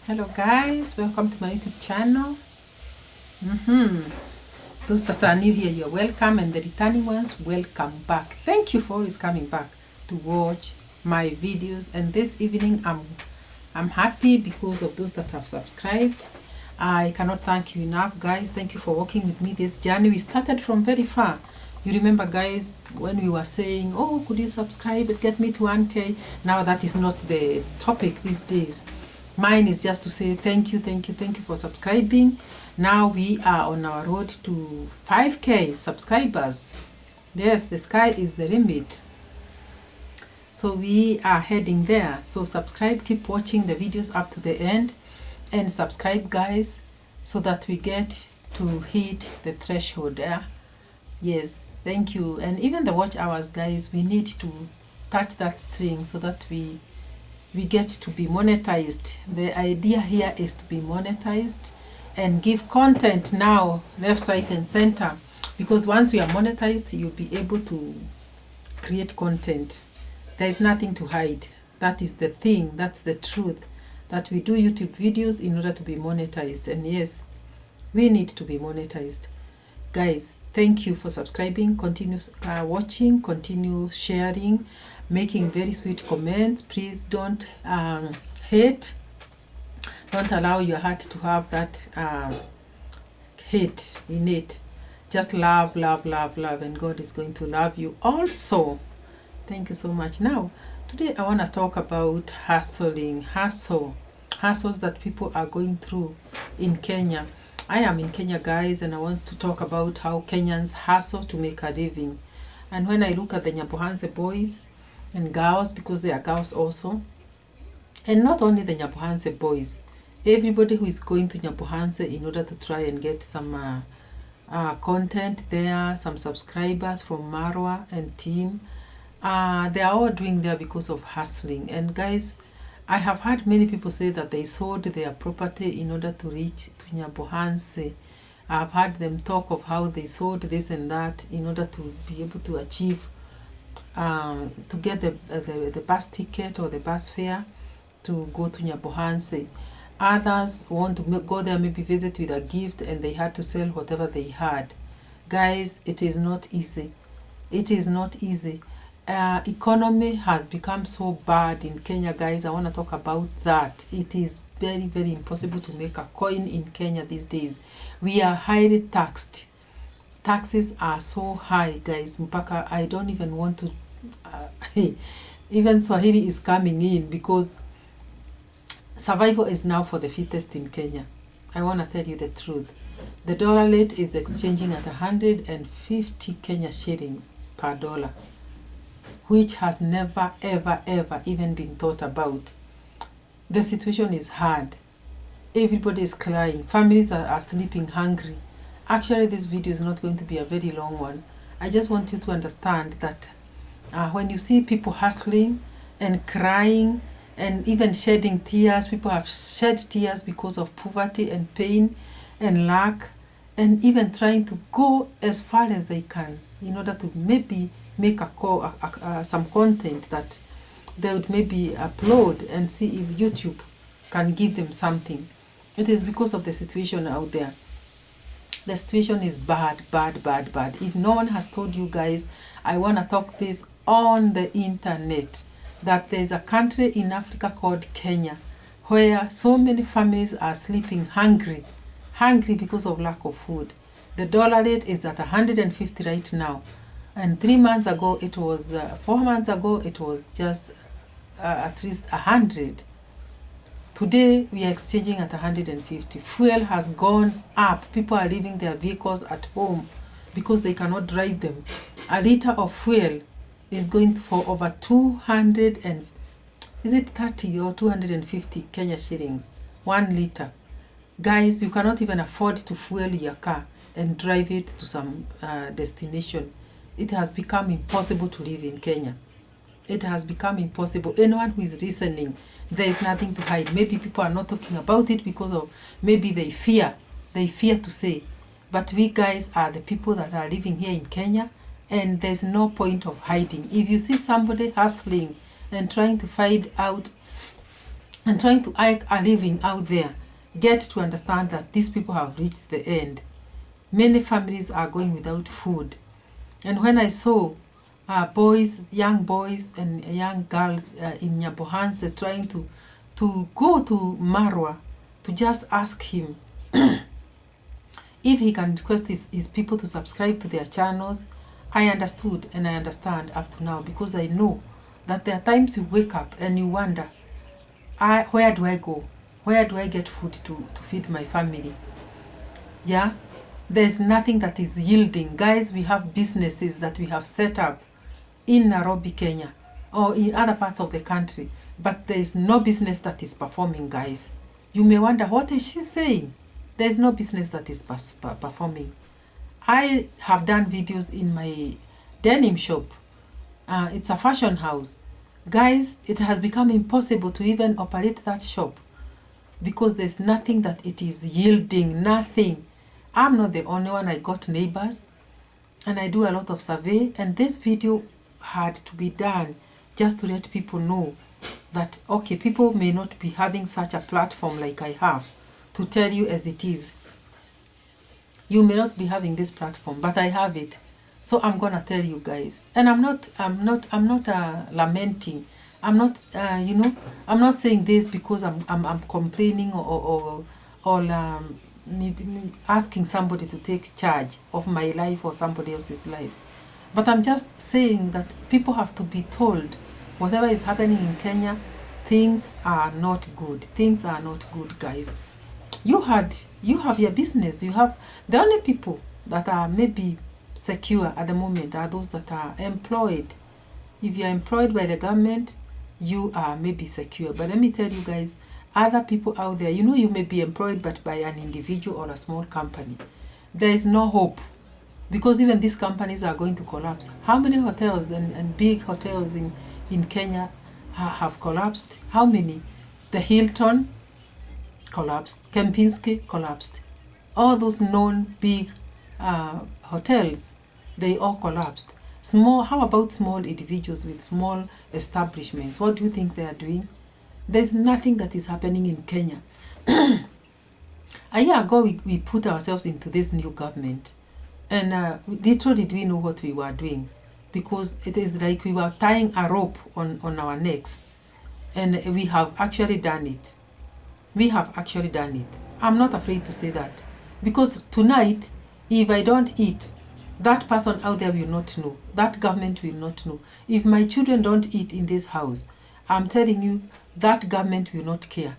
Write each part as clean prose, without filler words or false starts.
Hello guys, welcome to my YouTube channel. Those that are new here, you're welcome, and the returning ones, welcome back. Thank you for always coming back to watch my videos. And this evening I'm happy because of those that have subscribed. I cannot thank you enough, guys. Thank you for walking with me this journey. We started from very far. You remember, guys, when we were saying, oh, could you subscribe and get me to 1K? Now that is not the topic these days. Mine is just to say thank you for subscribing. Now we are on our road to 5K subscribers. Yes, the sky is the limit. So we are heading there. So subscribe, keep watching the videos up to the end, and subscribe, guys, so that we get to hit the threshold. Yes, thank you. And even the watch hours, guys, we need to touch that string so that we get to be monetized. The idea here is to be monetized and give content now, left, right, and center. Because once we are monetized, you'll be able to create content. There is nothing to hide. That is the thing. That's the truth. That we do YouTube videos in order to be monetized. And yes, we need to be monetized. Guys, thank you for subscribing. Continue watching. Continue sharing. Making very sweet comments. Please don't hate. Don't allow your heart to have that hate in it. Just love, and God is going to love you also. Thank you so much. Now, today I want to talk about hustling. Hustles that people are going through in Kenya. I am in Kenya, guys, and I want to talk about how Kenyans hustle to make a living. And when I look at the Nyabohanse boys and girls, because they are girls also, and not only the Nyabohanse boys, everybody who is going to Nyabohanse in order to try and get some content there, some subscribers from Marwa and team, they are all doing there because of hustling. And guys, I have heard many people say that they sold their property in order to reach to Nyabohanse. I've heard them talk of how they sold this and that in order to be able to achieve to get the bus ticket or the bus fare to go to Nyabohanse. Others want to go there, maybe visit with a gift, and they had to sell whatever they had. Guys, it is not easy. It is not easy. Economy has become so bad in Kenya, guys. I want to talk about that. It is very, very impossible to make a coin in Kenya these days. We are highly taxed. Taxes are so high, guys. Mpaka, I don't even want to even Swahili is coming in, because survival is now for the fittest in Kenya. I want to tell you the truth. The dollar rate is exchanging at 150 Kenya shillings per dollar, which has never, ever even been thought about. The situation is hard. Everybody is crying. Families are sleeping hungry. Actually, this video is not going to be a very long one. I just want you to understand that when you see people hustling and crying and even shedding tears, people have shed tears because of poverty and pain and lack, and even trying to go as far as they can in order to maybe make some content that they would maybe upload and see if YouTube can give them something. It is because of the situation out there. The situation is bad. If no one has told you guys, I want to talk this on the internet, that there's a country in Africa called Kenya where so many families are sleeping hungry because of lack of food. The dollar rate is at 150 right now. And 3 months ago, it was, 4 months ago, it was just at least 100. Today, we are exchanging at 150. Fuel has gone up. People are leaving their vehicles at home because they cannot drive them. A liter of fuel is going for over 200 and, is it 30 or 250 Kenya shillings? 1 liter. Guys, you cannot even afford to fuel your car and drive it to some destination. It has become impossible to live in Kenya. It has become impossible. Anyone who is listening, there is nothing to hide. Maybe people are not talking about it because of, maybe they fear to say. But we guys are the people that are living here in Kenya, and there's no point of hiding. If you see somebody hustling and trying to find out and trying to make a living out there, get to understand that these people have reached the end. Many families are going without food. And when I saw young boys and young girls in Nyabohanse trying to go to Marwa to just ask him if he can request his people to subscribe to their channels, I understood and I understand up to now, because I know that there are times you wake up and you wonder, where do I go? Where do I get food to feed my family? Yeah, there's nothing that is yielding. Guys, we have businesses that we have set up in Nairobi, Kenya, or in other parts of the country, but there is no business that is performing, guys. You may wonder, what is she saying? There is no business that is performing. I have done videos in my denim shop. It's a fashion house. Guys, it has become impossible to even operate that shop because there's nothing that it is yielding, nothing. I'm not the only one. I got neighbors and I do a lot of survey, and this video had to be done just to let people know that, okay, people may not be having such a platform like I have to tell you as it is. You may not be having this platform, but I have it. So I'm gonna tell you guys. And I'm not lamenting. I'm not I'm not saying this because I'm complaining or asking somebody to take charge of my life or somebody else's life. But I'm just saying that people have to be told whatever is happening in Kenya, things are not good. Things are not good, guys. You have your business. You have the only people that are maybe secure at the moment are those that are employed. If you are employed by the government, you are maybe secure. But let me tell you guys, other people out there, you may be employed but by an individual or a small company. There is no hope, because even these companies are going to collapse. How many hotels and big hotels in Kenya have collapsed? How many? The Hilton collapsed. Kempinski collapsed. All those known big hotels, they all collapsed. How about small individuals with small establishments? What do you think they are doing? There's nothing that is happening in Kenya. A year ago, we put ourselves into this new government. And little did we know what we were doing. Because it is like we were tying a rope on our necks. And we have actually done it. We have actually done it. I'm not afraid to say that. Because tonight, if I don't eat, that person out there will not know. That government will not know. If my children don't eat in this house, I'm telling you, that government will not care.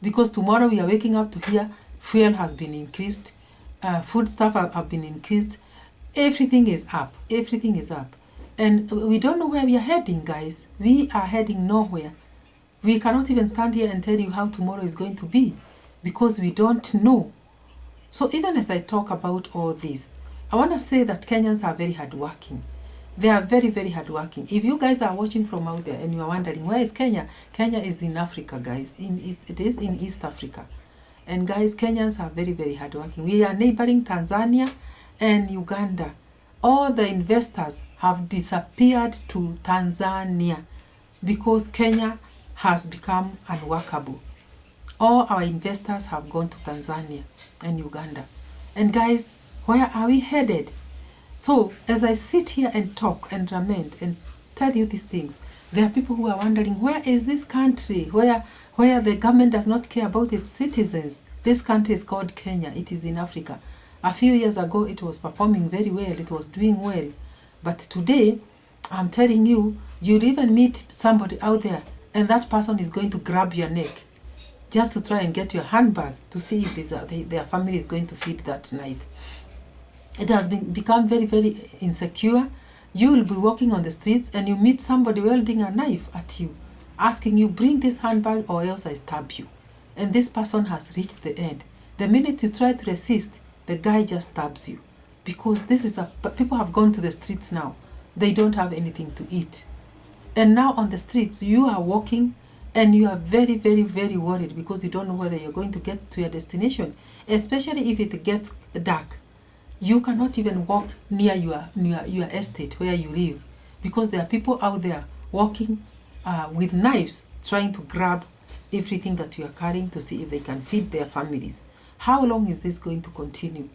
Because tomorrow we are waking up to hear fuel has been increased, food stuff have been increased, everything is up. Everything is up. And we don't know where we are heading, guys. We are heading nowhere. We cannot even stand here and tell you how tomorrow is going to be, because we don't know. So even as I talk about all this, I want to say that Kenyans are very hardworking. They are very, very hardworking. If you guys are watching from out there and you are wondering, where is Kenya? Kenya is in Africa, guys. It is in East Africa. And guys, Kenyans are very, very hardworking. We are neighboring Tanzania and Uganda. All the investors have disappeared to Tanzania because Kenya has become unworkable. All our investors have gone to Tanzania and Uganda. And guys, where are we headed? So, as I sit here and talk and lament and tell you these things, there are people who are wondering, where is this country where the government does not care about its citizens? This country is called Kenya. It is in Africa. A few years ago, it was performing very well. It was doing well. But today, I'm telling you, you'll even meet somebody out there and that person is going to grab your neck just to try and get your handbag to see if their family is going to feed that night. It has become very, very insecure. You will be walking on the streets and you meet somebody wielding a knife at you, asking you, bring this handbag or else I stab you. And this person has reached the end. The minute you try to resist, the guy just stabs you. Because people have gone to the streets now. They don't have anything to eat. And now on the streets, you are walking and you are very, very, very worried because you don't know whether you're going to get to your destination, especially if it gets dark. You cannot even walk near your estate where you live because there are people out there walking with knives trying to grab everything that you are carrying to see if they can feed their families. How long is this going to continue?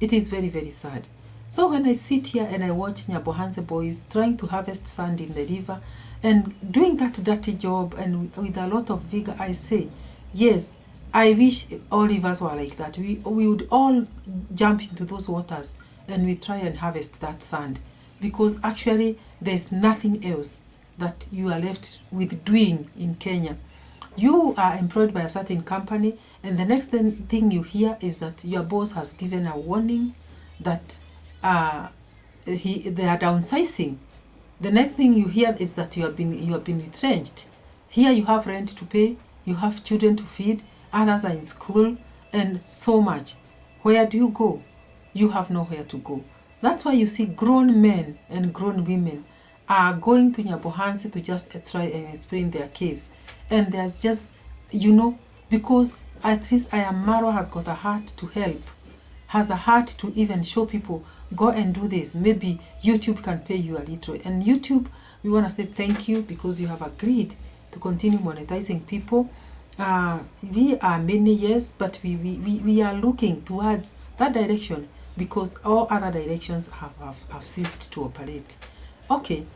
It is very, very sad. So when I sit here and I watch Nyabohanse boys trying to harvest sand in the river and doing that dirty job and with a lot of vigor, I say, yes, I wish all rivers were like that. We would all jump into those waters and we try and harvest that sand, because actually there's nothing else that you are left with doing in Kenya. You are employed by a certain company, and the next thing you hear is that your boss has given a warning that they are downsizing. The next thing you hear is that you have been retrenched. Here you have rent to pay, you have children to feed, others are in school, and so much. Where do you go? You have nowhere to go. That's why you see grown men and grown women are going to Nyabohanse to just try and explain their case. And there's just, because at least Ayamaro has got a heart to help, has a heart to even show people, go and do this. Maybe YouTube can pay you a little. And YouTube, we want to say thank you because you have agreed to continue monetizing people. We are many years, but we are looking towards that direction because all other directions have ceased to operate. Okay.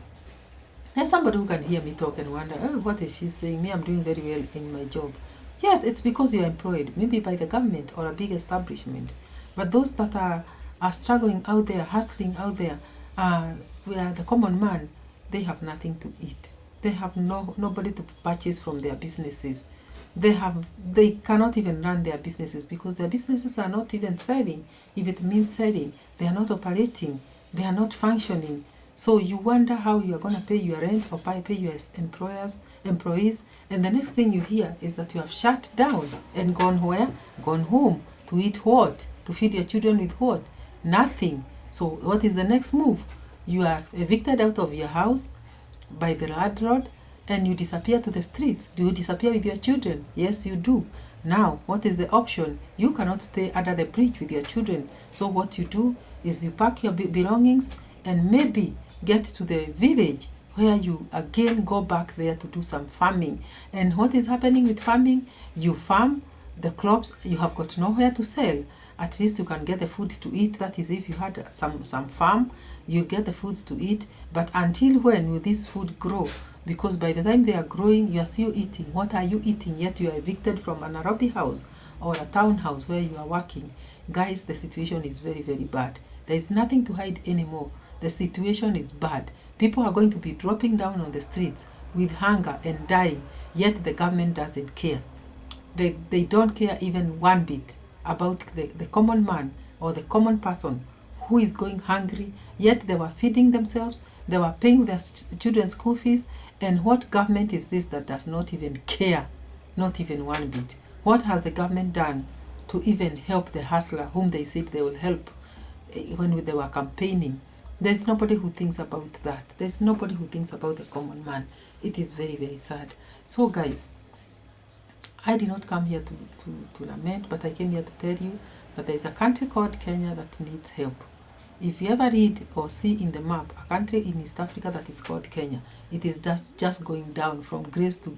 There's somebody who can hear me talk and wonder, oh, what is she saying? Me, I'm doing very well in my job. Yes, it's because you're employed, maybe by the government or a big establishment. But those that are struggling out there, hustling out there, where the common man, they have nothing to eat. They have nobody to purchase from their businesses. They cannot even run their businesses because their businesses are not even selling. If it means selling, they are not operating. They are not functioning. So you wonder how you are going to pay your rent or pay your employees, and the next thing you hear is that you have shut down and gone where? Gone home. To eat what? To feed your children with what? Nothing. So what is the next move? You are evicted out of your house by the landlord and you disappear to the streets. Do you disappear with your children? Yes, you do. Now, what is the option? You cannot stay under the bridge with your children. So what you do is you pack your belongings and maybe get to the village where you again go back there to do some farming. And what is happening with farming? You farm the crops, you have got nowhere to sell. At least you can get the food to eat. That is if you had some farm, you get the foods to eat. But until when will this food grow? Because by the time they are growing, you are still eating. What are you eating? Yet you are evicted from a Nairobi house or a townhouse where you are working. Guys, the situation is very, very bad. There is nothing to hide anymore. The situation is bad. People are going to be dropping down on the streets with hunger and dying, yet the government doesn't care. They don't care even one bit about the common man or the common person who is going hungry, yet they were feeding themselves, they were paying their children's school fees, and what government is this that does not even care? Not even one bit. What has the government done to even help the hustler whom they said they will help when they were campaigning? There's nobody who thinks about that. There's nobody who thinks about the common man. It is very, very sad. So guys, I did not come here to lament, but I came here to tell you that there is a country called Kenya that needs help. If you ever read or see in the map a country in East Africa that is called Kenya, it is just going down from grace to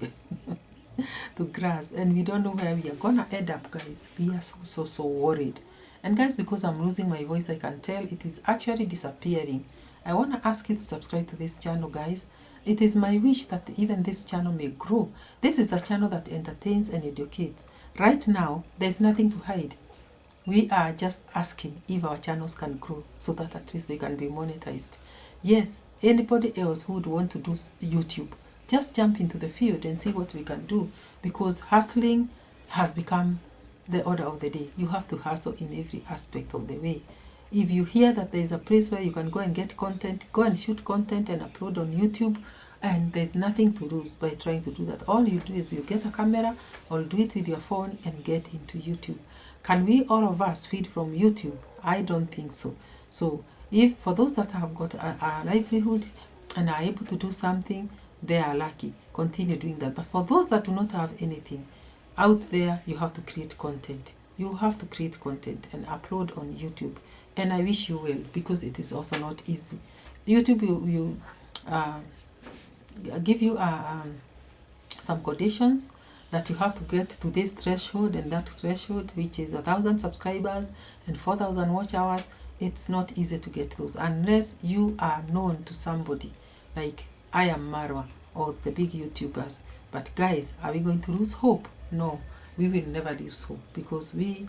to grass, and we don't know where we are gonna end up, guys. We are so worried. And guys, because I'm losing my voice, I can tell it is actually disappearing. I want to ask you to subscribe to this channel, guys. It is my wish that even this channel may grow. This is a channel that entertains and educates. Right now, there's nothing to hide. We are just asking if our channels can grow so that at least they can be monetized. Yes, anybody else who would want to do YouTube, just jump into the field and see what we can do, because hustling has become the order of the day. You have to hustle in every aspect of the way. If you hear that there is a place where you can go and get content, go and shoot content and upload on YouTube, and there's nothing to lose by trying to do that. All you do is you get a camera or do it with your phone and get into YouTube. Can we, all of us, feed from YouTube? I don't think so. So if for those that have got a livelihood and are able to do something, they are lucky. Continue doing that. But for those that do not have anything, out there, you have to create content. You have to create content and upload on YouTube. And I wish you will, because it is also not easy. YouTube will give you some conditions. that you have to get to this threshold and that threshold, which is 1,000 subscribers and 4,000 watch hours. It's not easy to get those unless you are known to somebody like I am Marwa or the big YouTubers. But guys, are we going to lose hope? No, we will never lose hope, because we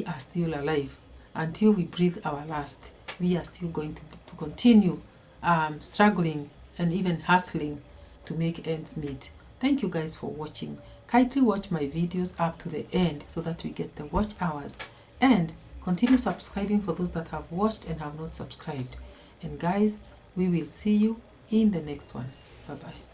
are still alive. Until we breathe our last, we are still going to continue struggling and even hustling to make ends meet. Thank you guys for watching. Kindly watch my videos up to the end so that we get the watch hours, and continue subscribing for those that have watched and have not subscribed. And guys, we will see you in the next one. Bye bye.